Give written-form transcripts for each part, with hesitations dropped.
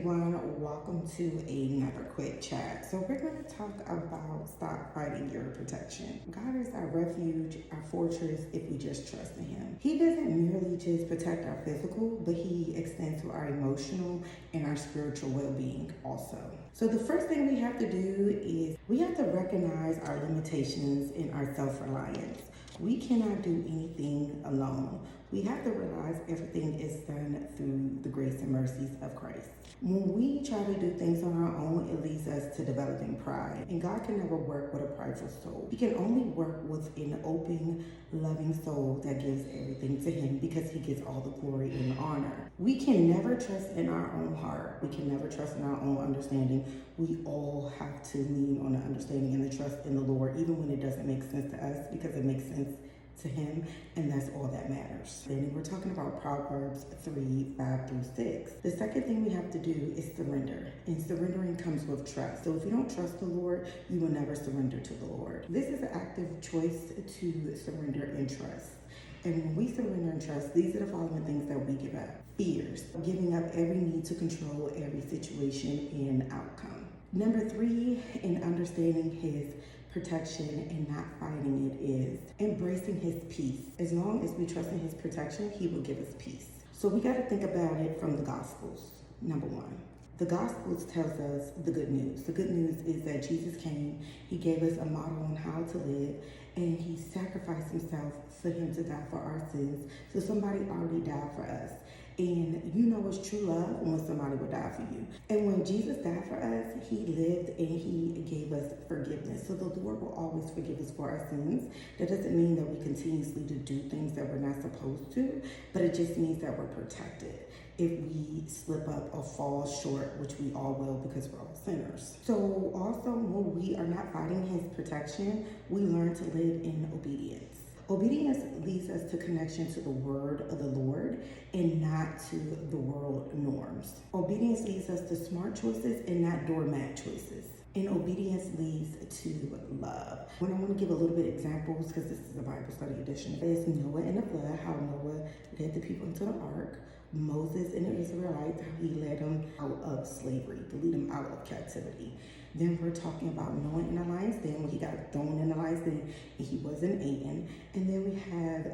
everyone, welcome to another quick chat. So we're going to talk about stop fighting your protection. God is our refuge, our fortress, if we just trust in him. He doesn't merely just protect our physical, but he extends to our emotional and our spiritual well-being also. So the first thing we have to do is we have to recognize our limitations in our self-reliance. We cannot do anything alone. We have to realize everything is done through the grace and mercies of Christ. When we try to do things on our own, it leads us to developing pride. And God can never work with a prideful soul. He can only work with an open, loving soul that gives everything to him because he gets all the glory and honor. We can never trust in our own heart. We can never trust in our own understanding. We all have to lean on the understanding and the trust in the Lord, even when it doesn't make sense to us, because it makes sense to him, and that's all that matters. Then we're talking about Proverbs 3:5-6. The second thing we have to do is surrender, and surrendering comes with trust. So if you don't trust the Lord, you will never surrender to the Lord. This is an active choice to surrender and trust. And when we surrender and trust, these are the following things that we give up. Fears, giving up every need to control every situation and outcome. Number 3, in understanding his protection and not fighting it, is embracing his peace. As long as we trust in his protection, he will give us peace. So we got to think about it from the Gospels. Number 1. The Gospels tells us the good news. The good news is that Jesus came, he gave us a model on how to live, and he sacrificed himself for him to die for our sins. So somebody already died for us. And you know it's true love when somebody would die for you. And when Jesus died for us, he lived and he gave us forgiveness. So the Lord will always forgive us for our sins. That doesn't mean that we continuously do things that we're not supposed to, but it just means that we're protected if we slip up or fall short, which we all will because we're all sinners. So also when we are not fighting his protection, we learn to live in obedience. Obedience leads us to connection to the word of the Lord and not to the world norms. Obedience leads us to smart choices and not doormat choices. And obedience leads to love. When I want to give a little bit of examples, because this is a Bible study edition, is Noah and the flood, how Noah led the people into the ark. Moses and the Israelites, how he led them out of slavery, to lead them out of captivity. Then we're talking about Noah in the lion's den, when he got thrown in the lion's den and he wasn't eaten. And then we have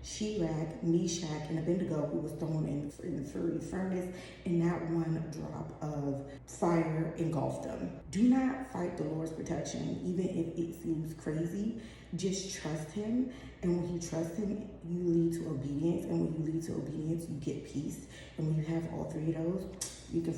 Shadrach, Meshach, and Abednego, who was thrown in the fiery furnace, and not one drop of fire engulfed them. Do not fight the Lord's protection, even if it seems crazy. Just trust him, and when you trust him, you lead to obedience, and when you lead to obedience, you get peace. And when you have all 3 of those, you can